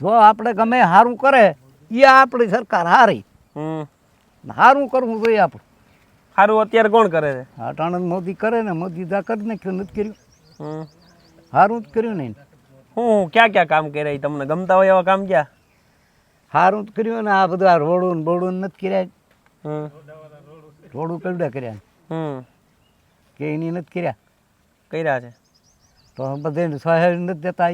જો આપણે ગમે સારું કરે એ આપણી સરકાર હારી સારું કરવું જોઈએ આપણે. સારું અત્યારે કોણ કરે છે? અટાણંદ મોદી કરે ને, મોદી દા કરી નાખ્યું, નથી કર્યું. સારું જ કર્યું ને. હું ક્યાં ક્યાં કામ કર્યા ઈ તમને ગમતા હોય એવા કામ ક્યાં? સારું જ કર્યું ને. આ બધું આ રોડું બોડું નથી કર્યા. રોડું કેવડા કર્યા કે એની નથી કર્યા? કર્યા છે તો બધે સહાય નથી દેતા.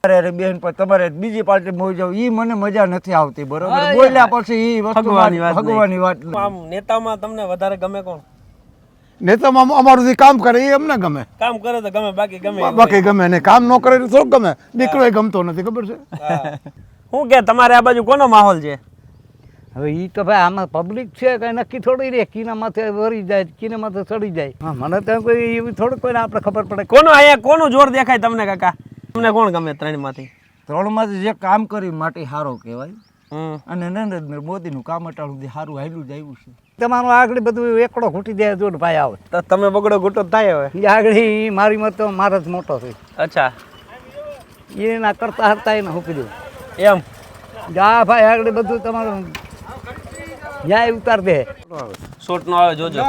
અરે બેન પણ તમારે બીજી પાર્ટી મોઈ જાવ ઈ મને મજા નથી આવતી. બરોબર બોલ્યા પછી ઈ વસ્તુ ભગવાનની વાત. આમ નેતામાં તમને વધારે ગમે કોણ? નેતામાં અમારું જે કામ કરે એ અમને ગમે. કામ કરે તો ગમે, બાકી ગમે બાકી ગમે ને કામ ન કરે તો થોડું ગમે. દીકરો એ ગમતો નથી, ખબર છે? હું કે તમારે આ બાજુ કોનો માહોલ છે? હવે ઈ તો ભાઈ આમાં પબ્લિક છે કઈ નક્કી થોડી રે. કીના માથે વરી જાય, કીના માથે ચડી જાય. મને તો કોઈ એવી થોડું કોઈને આપણે ખબર પડે. કોનો અહીંયા કોનું જોર દેખાય તમને કાકા? તમને કોણ ગમે ત્રણમાંથી? ત્રણમાંથી જે કામ કરી માટે સારો કહેવાય. અને નરેન્દ્ર મોદીનું કામ અટાણું સુધી સારું હાલ્યું જ આવ્યું છે. તમારું આગળ બધું એકડો ઘૂટી દે જોડ ભાઈ આવે તો તમે બગડો ઘૂંટો થાય હવે. એ આગળ મારી મત તો મારો જ મોટો છે. અચ્છા, એના કરતા હરતા એને હું કીધું એમ જા ભાઈ આગળ બધું તમારું ન્યાય ઉતાર દે. શોટ નો આવે જોજો.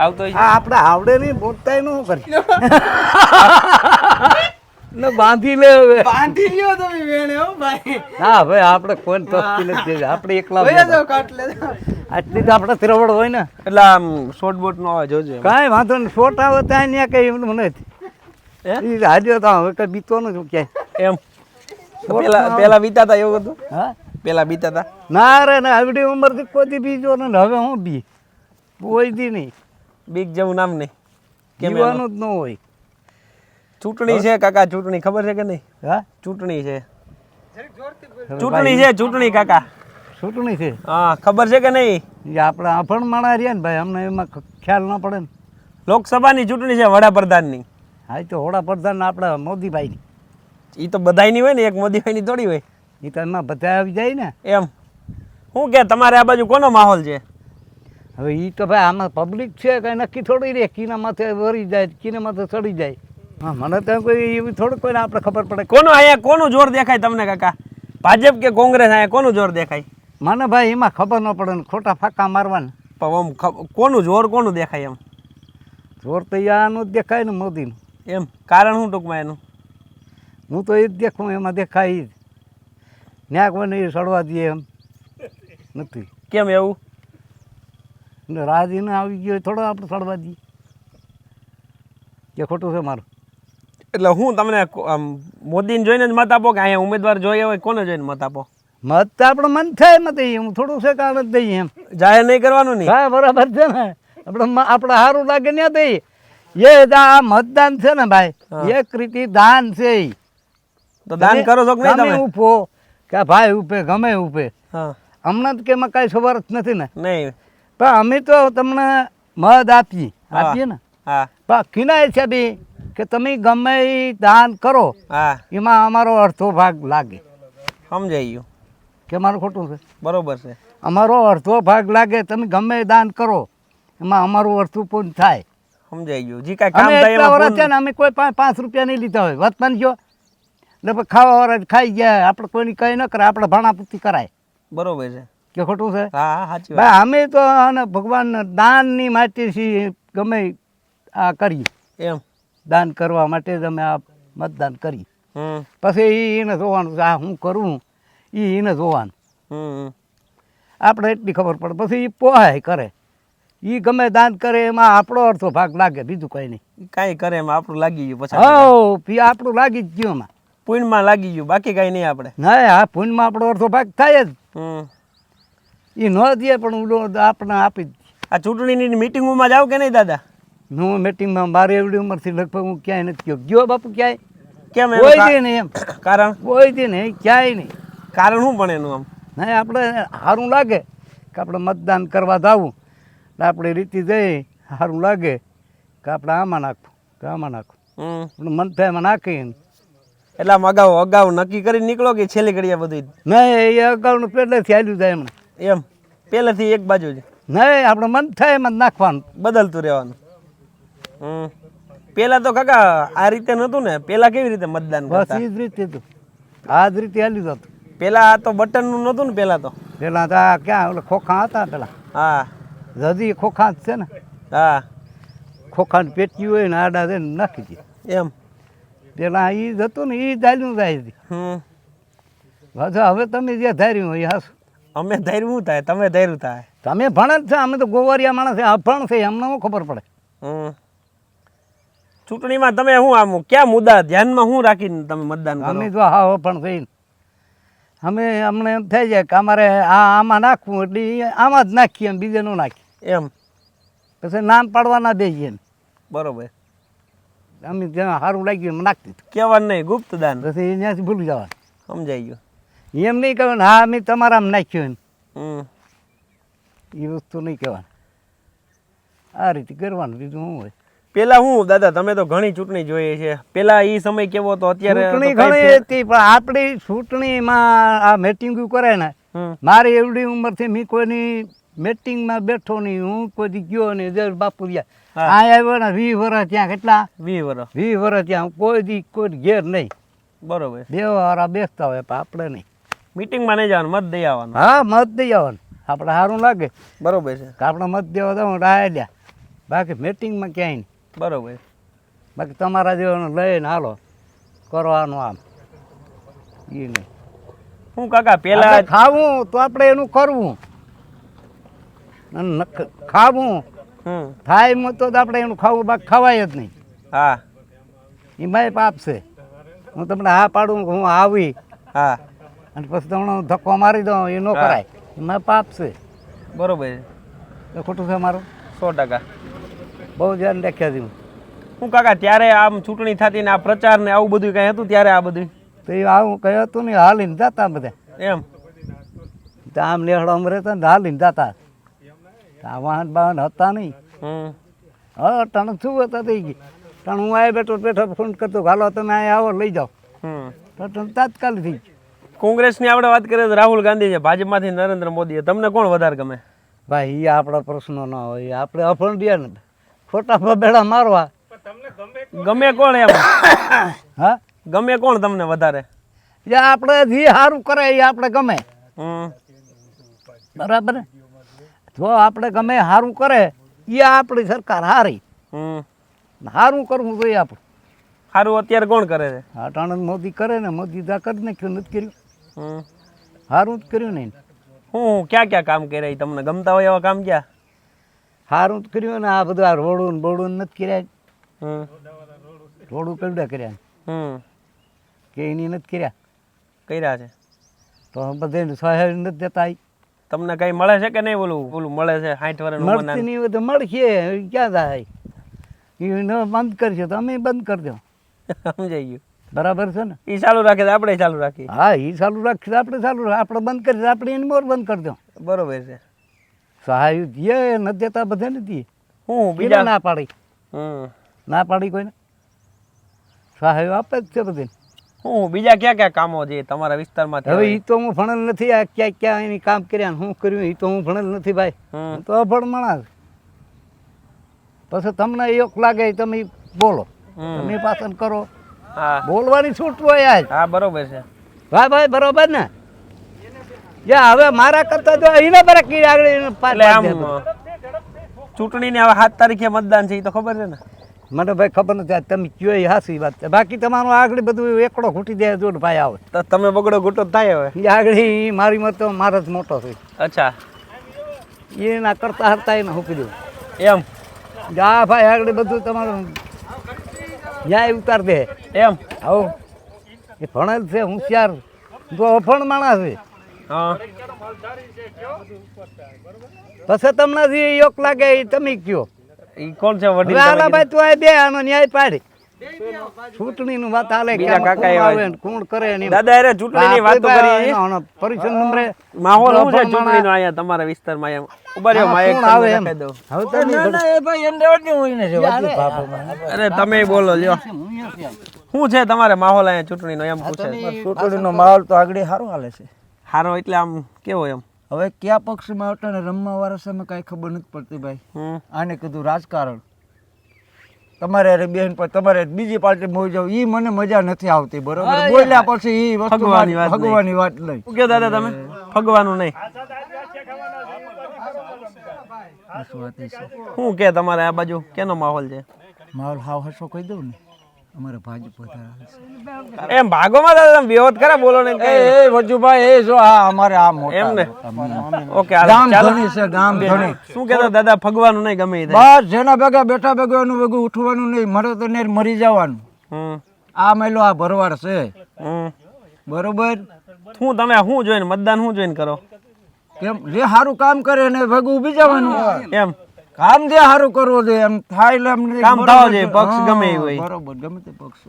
આવતો આપણે આવડે નહીં બોલતા નું કરી ને બાંધી લે. હવે બાંધી લ્યો તમે વેણે હો ભાઈ. હા ભાઈ આપણે કોઈ તસ્તી નથી. આપણે એકલા આટલી તો આપણે ત્રવડ હોય ને એટલે આમ શોર્ટ બોટ નો આવે જોજો. કાંઈ વાંધો નહીં. શોટ આવે ત્યાં ત્યાં કઈ એમ નથી. હાજર તો હવે કઈ બીતો નથી ક્યાંય. એમ પેલા બીતા હતા એવું હતું? હા પેલા બીતા હતા ના રે ના આવડી ઉંમરથી કોઈ બીજો ને હવે હું બી કોઈ દી નહીં. બીક જેવું નામ નહીં. જીવાનું જ ન હોય. ચૂંટણી છે કાકા, ચૂંટણી ખબર છે કે નહીં? હા ચૂંટણી છે, ચૂંટણી છે, ચૂંટણી કાકા. ચૂંટણી છે. હા ખબર છે કે નહીં? એ આપણે અભણ માણા રહ્યા ને ભાઈ, અમને એમાં ખ્યાલ ન પડે ને. લોકસભાની ચૂંટણી છે, વડાપ્રધાનની. હા એ તો વડાપ્રધાન આપણા મોદીભાઈની. એ તો બધાયની હોય ને, એક મોદીભાઈની થોડી હોય. એ તો એમાં બધા આવી જાય ને. એમ શું કે તમારે આ બાજુ કોનો માહોલ છે? હવે એ તો ભાઈ આમાં પબ્લિક છે કઈ નક્કી થોડી રે. કીના માથે વરી જાય, કીના માથે ચડી જાય. હા મને તો કોઈ એવી થોડું કોઈને આપણે ખબર પડે. કોનો અહીંયા કોનું જોર દેખાય તમને કાકા? ભાજપ કે કોંગ્રેસ? અહીંયા કોનું જોર દેખાય? મને ભાઈ એમાં ખબર ન પડે ને, ખોટા ફાંકા મારવાના. પણ આમ કોનું જોર કોનું દેખાય? એમ જોર તો આનું જ દેખાય ને, મોદીનું. એમ કારણ શું ટૂંકમાં એનું? હું તો એ જ દેખું, એમાં દેખાય જ. ન્યા કોઈને એ સડવા દઈએ એમ નથી. કેમ એવું? રાજીને આવી ગયો થોડો આપણે સડવા દઈએ કે ખોટું છે મારું? એટલે હું તમને મોદીને જોઈને જ મત આપો કે અહીંયા ઉમેદવાર જોઈએ હોય કોને જોઈને મત આપો? મત તો આપણે મન થાય મત હું થોડું છે કે જ દઈએ એમ. જાહેર નહીં કરવાનું નહીં? હા બરાબર છે ને. આપણે સારું લાગે ને દઈએ. એ આ મતદાન છે ને ભાઈ, એક રીતે દાન છે. તો દાન કરો છો કે નહીં તમે? ઉપો કે ભાઈ ઉપે ગમે ઉપે. હા હમણાં કે એમાં કાંઈ ખબર જ નથી ને. નહીં પણ અમે તો તમને મત આપીએ ને. હા પણ કિનાય છે બી કે તમે ગમે એ દાન કરો, હા એમાં અમારો અડધો ભાગ લાગે. સમજાઈ ગયું કે મારું ખોટું છે? બરોબર છે. અમારો અડધો ભાગ લાગે. તમે ગમે એ દાન કરો એમાં અમારું અડધું પૂર્ણ થાય. સમજાઈ ગયું. જી કાંઈ કામ અમે થાય એટલા એમાં વર્ષ છે ને, અમે કોઈ 5 રૂપિયા નહીં લીધા હોય. વતન જો એટલે ખાવા વાળા ખાઈ ગયા. આપણે કોઈની કંઈ ન કરે, આપણે ભાણા પૂરતી કરાય. બરોબર છે કે ખોટું છે? હા સાચી વાત. ભાઈ અમે તો અને ભગવાન દાનની માટે છીએ. ગમે આ કરીએ એમ દાન કરવા માટે જ અમે આ મતદાન કરીએ. પછી એને જોવાનું આ હું કરું, એને જોવાનું. આપણે એટલી ખબર પડે. પછી એ પોહાય કરે, એ ગમે દાન કરે એમાં આપણો અડધો ભાગ લાગે, બીજું કંઈ નહીં. કાંઈ કરે એમાં આપણું લાગી ગયું. પછી હા આપણું લાગી જ ગયું એમાં. પુણ્યમાં લાગી ગયું, બાકી કાંઈ નહીં આપણે. ના હા પુણ્યમાં આપણો અડધો ભાગ થાય જ. એ ન દે પણ આપણે આપી જ. આ ચૂંટણીની મિટિંગોમાં જાવ કે નહીં દાદા? હું મિટિંગમાં મારી એવડી ઉંમરથી લગભગ હું ક્યાંય નથી ગયો બાપુ. ક્યાંય કેમ? કોઈ દે નહીં એમ. કારણ? કોઈ દે નહીં, ક્યાંય નહીં. કારણ શું પણ એનું? આમ નહીં આપણે સારું લાગે કે આપણે મતદાન કરવા જાવું, એટલે આપણે રીતિ જઈ સારું લાગે કે આપણે આમાં નાખવું કે આમાં નાખવું. મન થાય એમાં નાખીએ. એટલે આમ અગાઉ નક્કી કરીને નીકળો કે છેલ્લી ઘડીએ બધું? નહીં એ અગાઉનું પહેલેથી હાલ્યું જાય એમને. એમ પહેલેથી એક બાજુ જ? નહીં આપણે મન થાય એમાં નાખવાનું, બદલતું રહેવાનું. પેલા તો કાકા આ રીતે નતું ને, પેલા કેવી રીતે મતદાન બસ કરતા? એ જ રીતે હતું, આ જ રીતે હાલ્યું હતું. પેલા આ તો બટન નું નતું ને પેલા તો. પેલા તો આ ક્યાં ઓલા ખોખા હતા પેલા, હા હજી ખોખા જ છે ને, હા ખોખાની પેટી હોય ને આડા દે નાખી દે. એમ. પેલા એ જ હતું ને, એ જ હાલ્યું જાય છે. પાછું હવે તમે જે ધાર્યું હોય એ હાસ. અમે ધાર્યું શું થાય, તમે ધાર્યું થાય. તમે ભણે જ છે, અમે તો ગોવારિયા માણસ છે, અભણ છે, અમને શું ખબર પડે. ચૂંટણીમાં તમે શું આમ ક્યાં મુદ્દા ધ્યાનમાં શું રાખીને તમે મતદાન કરો? અમે જો હા અભણ થઈને અમે અમને એમ થઈ જાય કે અમારે આમાં નાખવું એટલે ઈ આમાં જ નાખીએ, એમ બીજે ન નાખીએ. એમ. પછી નામ પાડવાના દઈએ ને, બરોબર. અમે જ્યાં સારું લાગ્યું એમ નાખી દીધું. કહેવાનું નહીં, ગુપ્ત દાન. પછી અહીંયાથી ભૂલી જવાનું. સમજાઈ ગયું. એમ નહીં કહેવાનું હા અમે તમારામાં નાખ્યું હમ. એ વસ્તુ નહીં કહેવાનું. આ રીતે કરવાનું, બીજું શું હોય. પેલા હું દાદા તમે તો ઘણી ચૂંટણી જોઈએ છે, પેલા ઈ સમય કેવો હતો, અત્યારે તો ચૂંટણી કઈ ઘણી ફેર- હતી, પણ આપણી ચૂંટણીમાં આ મિટિંગ કરે ને, હમ. મારી એવડી ઉંમરથી મેં કોઈની મિટિંગમાં બેઠો નહીં, હું કોઈ ગયો નહીં. જય બાપુ રહ્યા હા. આ આવ્યો ને 20 વર્ષ ત્યાં, કેટલા 20 વર્ષ. 20 વર્ષ ત્યાં કોઈ ઘેર નહીં. બરોબર. દેવાવાળા બેસતા હોય પણ આપણે નહીં. મીટિંગમાં નહીં જવાનું, મત દઈ આવવાનું. હા મત દઈ આવવાનું, આપણે સારું લાગે બરોબર છે. કે આપણે મત દેવા દઉં રાયલ્યા, બાકી મિટિંગમાં ક્યાંય નહીં. બરોબર. બાકી તમારા જેવાનું લઈને હાલો કરવાનું આમ એ નહીં. હું કાકા પેલા આપણે ખાવું તો આપણે એનું કરવું, અને ખાવું હમ. થાય મત તો આપણે એનું ખાવું, બાકી ખવાય જ નહીં. હા એ માય પાપ છે. હું તમને હા પાડું કે હું આવી હા અને પછી તમને ધક્કો મારી દઉં, એ ન કરાય. એમાં પાપ છે. બરોબર છે. એ ખોટું છે મારું. 100%. બહુ ધ્યાન રાખ્યા છે. હું કાકા ત્યારે આમ ચૂંટણી થતી ને આ પ્રચાર ને આવું બધું કઈ હતું ત્યારે? આ બધું તો એ આવું કહ્યું હતું ને, હાલીને જતા બધા. એમ. તો આમ લેહડો રહેતા ને હાલીને જતા. આ વાહન બાહન હતા નહીં. હમ. હા તને શું હતા થઈ ગઈ. તને હું આ બેઠો બેઠો ફોન કરતો, હાલો તમે અહીંયા આવો લઈ જાઓ. હમ. તો તને તાત્કાલિક થઈ ગયું. કોંગ્રેસની આપણે વાત કરીએ તો રાહુલ ગાંધી છે, ભાજપમાંથી નરેન્દ્ર મોદી છે. તમને કોણ વધારે ગમે? ભાઈ એ આપણા પ્રશ્નો ના હોય, આપણે અફણ દે ને ખોટા બેડા મારવા. ગમે કોણ એમ? હા ગમે કોણ તમને વધારે? જે આપણે જે સારું કરે એ આપણે ગમે. હમ. બરાબર ને? જો આપણે ગમે સારું કરે એ આપણી સરકાર સારી. હમ. સારું કરવું જોઈએ આપણે. સારું અત્યારે કોણ કરે છે? અટાણે મોદી કરે ને, મોદી દા કરી નાખ્યું, નથી કર્યું. હમ. સારું જ કર્યું નહીં. હું ક્યાં ક્યાં કામ કર્યા ઈ તમને ગમતા હોય એવા કામ ક્યાં? સારું જ કર્યું ને. આ બધું આ રોડું ને બોડું નથી કર્યા. હમ. રોડું કેવડા કર્યા હમ. કે એની નથી કર્યા. કર્યા છે. તો બધે સહાય નથી દેતા. તમને કઈ મળે છે કે નહીં? ઓલું મળે છે 60 વર્ષ મળતી નહીં હોય તો મળશે, ક્યાં થાય. એ બંધ કરશે તો અમે બંધ કરી દો. સમજાઈ ગયું. બરાબર છે ને? ઈ ચાલુ રાખે તો આપણે ચાલુ રાખીએ. હા એ ચાલુ રાખીએ આપણે ચાલુ રાખીએ. આપણે બંધ કરીએ આપણે એની મોર બંધ કરી દો. બરોબર છે. સહાય દે નથી દેતા, બધે નથી. હું બીજા બીજા ના પાડી, હમ. ના પાડી કોઈને સહાય આપે જ છે બધે. હું બીજા ક્યાં ક્યાં કામો છે તમારા વિસ્તારમાં? હવે એ તો હું ભણેલ નથી. આ ક્યાં ક્યાં એની કામ કર્યા ને શું કર્યું એ તો હું ભણેલ નથી ભાઈ. હું તો અભણ માણસ. પછી તમને યોગ લાગે તમે બોલો, તમે પાસન કરો. હા બોલવાની છૂટ હોય આજ. હા બરોબર છે. હા ભાઈ બરોબર ને? યા હવે મારા કરતા જો એને બરા કી આગળ એટલે આમ ચૂંટણીને હવે 7 તારીખે મતદાન છે એ તો ખબર છે ને? મને ભાઈ ખબર નથી. તમે કયો એ હાસી વાત છે. બાકી તમારું આગળ બધું એકડો ઘૂંટી દે જોડ ભાઈ આવે તો તમે બગડો ગુટો થાય હવે. એ આગળ મારી મત તો મારો જ મોટો છે. અચ્છા એના કરતા હરતા એને મૂકી દઉં. એમ. જા ભાઈ આગળ બધું તમારું ન્યાય ઉતાર દે એમ. આવો એ ભણેલ છે, હોશિયાર, જો અભણ માણસ છે. હા પછી તમને જે યોગ લાગે એ તમે કયો. ઈ કોણ છે વડીલ? હાલા ભાઈ તું આ બે આનો ન્યાય પાડી. ચૂંટણી નું વાત હાલે કે બીજા આમાં કાકા કોણ એવા આવે ને કોણ કરે ને એમ. દાદા અરે ચૂંટણીની વાતો કરી. પરિચય નંબરે માહોલ શું છે ચૂંટણીનો અહીંયા તમારા વિસ્તારમાં? એમ ઉભા રહ્યો માઈક કોણ આવે એમ. તમને દઉં. હવે તમે અરે તમે બોલો લ્યો. શું છે તમારે માહોલ અહીંયા ચૂંટણીનો એમ પૂછે? ચૂંટણીનો માહોલ તો આગળ સારો હાલે છે. હારો એટલે આમ કેવો એમ? હવે કયા પક્ષમાં આવતા ને રમવા વાળા સામે કાંઈ ખબર નથી પડતી ભાઈ. હમ. આને કીધું રાજકારણ. તમારે હારે બેન પણ તમારે બીજી પાર્ટીમાં હોઈ જાવ ઈ મને મજા નથી આવતી બરોબર બોલ્યા પછી ઈ વસ્તુ ભગવાનની વાત નહીં. ભગવાનની વાત નહીં શું કહો દાદા તમે ભગવાનું નહીં શું કે તમારે આ બાજુ કેનો માહોલ છે માહોલ હાવ હસો કહી દઉં ને અમારે ભાજપ વધારે એમ ભાગોમાં દાદા તમે વિરોધ કરે બોલો ને એ વજુભાઈ એ જો આ અમારે આ મોટા એમ ને ઓકે ગામ ચાલો ધણી છે ગામ ધણી શું કહેતા દાદા ભગવાનું નહીં ગમે એ થાય બસ જેના ભેગા બેઠા ભેગાનું ભેગું ઉઠવાનું નહીં મરે તો ને મરી જવાનું હમ આ મેલો આ ભરવાડ છે હમ બરોબર શું તમે શું જોઈને મતદાન શું જોઈને કરો કેમ જે સારું કામ કરે ને ભેગું ઉભી જવાનું એમ કામ જે સારું કરવું જોઈએ એમ થાય એટલે એમ કામ થવા જોઈએ, પક્ષ ગમે એ હોય. બરોબર ગમે તે પક્ષ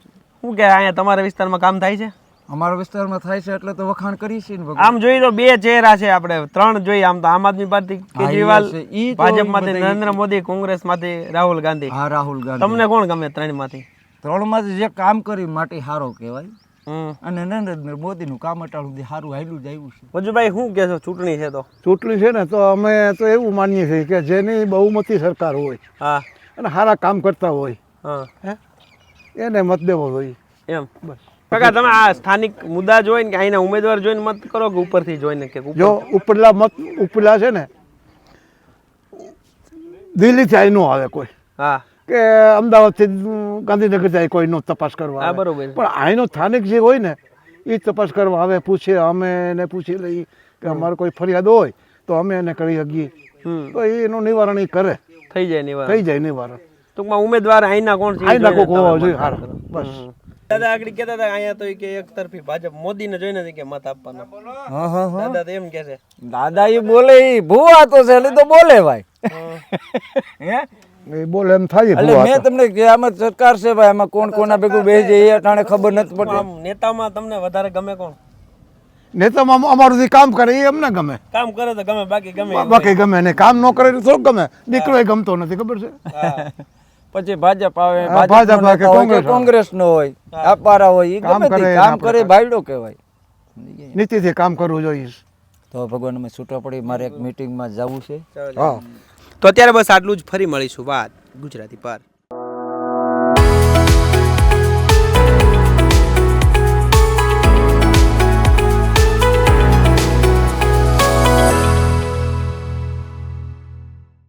શું કે અહીંયા તમારા વિસ્તારમાં કામ થાય છે અમારા વિસ્તારમાં થાય છે એટલે તો વખાણ કરી છે ને ભગવાન. આમ જોઈએ તો બે ચહેરા છે આપણે ત્રણ જોઈએ આમ તો આમ આદમી પાર્ટી કેજરીવાલ છે. ઈ તો ભાજપમાંથી બધા નરેન્દ્ર મોદી કોંગ્રેસમાંથી રાહુલ ગાંધી હા રાહુલ ગાંધી તમને કોણ ગમે ત્રણમાંથી ત્રણમાંથી જે કામ કરી માટે સારો કહેવાય હમ અને નરેન્દ્ર મોદીનું કામ અટાણું સુધી સારું હાલ્યું જ આવ્યું છે વજુભાઈ શું કહેશો ચૂંટણી છે તો ચૂંટણી છે ને તો અમે તો એવું માનીએ છીએ કે જેની બહુમતી સરકાર હોય હા અને સારા કામ કરતા હોય હા એને મત દેવો જોઈએ. એમ કાકા તમે આ સ્થાનિક મુદ્દા જોઈને કે અહીંના ઉમેદવાર જોઈને મત કરો કે ઉપરથી જોઈને કે ઉપર? જો ઉપરલા મત ઉપરલા છે ને દિલ્હીથી અહીં નો આવે કોઈ હા કે અમદાવાદથી ગાંધીનગર જાય કોઈ નો તપાસ કરવા હા આવે. બરોબર પણ અહીંનો સ્થાનિક જે હોય ને એ તપાસ કરવા આવે પૂછે અમે એને પૂછી લઈએ કે અમારે કોઈ ફરિયાદ હોય તો અમે એને કરી શકીએ હમ તો એનું નિવારણ એ કરે થઈ જાય નિવાર થઈ જાય નિવારણ. ટૂંકમાં ઉમેદવાર અહીંના કોણ છે એ અહીંના જોઈને કોક હોવા તમે જોઈએ મત હારા. કરો. બસ. હમ. દાદા આગળ કહેતા હતા અહીંયા તો ઈ કે એક તરફી ભાજપ મોદીને જોઈને જ કે મત આપવાનો હા હા હા દાદા તો એમ કે છે દાદા એ બોલે ઈ ભૂવા તો છે એટલે તો બોલે ભાઈ હે એ બોલે એમ થાય એટલે મેં તમને કે આમાં સરકાર છે ભાઈ એમાં કોણ કોના ભેગું બેસી જાય એ અટાણે ખબર નથી પડતી આમ નેતામાં તમને વધારે ગમે કોણ નેતામાં અમારું જે કામ કરે એ અમને ગમે, કામ કરે તો ગમે બાકી ગમે એવું બાકી ગમે ને કામ ન કરે તો થોડું ગમે. દીકરો એ ગમતો નથી ખબર છે. હા. પછી ભાજપ આવે હા, ભાજપ ભાજપનો આવે કે નેતા હોય કે કોંગ્રેસ આવે. કોંગ્રેસ નો હોય અપારા હોય ઈ કામ ગમે તે કરે કામ આપણે કરે ભાઈડો કહેવાય નીતિથી કામ કરવું જોઈએ. તો ભગવાન અમે છૂટા પડી મારે એક મીટિંગમાં જવું છે ચાલો. હા. તો અત્યારે બસ આટલું જ, ફરી મળીશું વાત ગુજરાતી પર.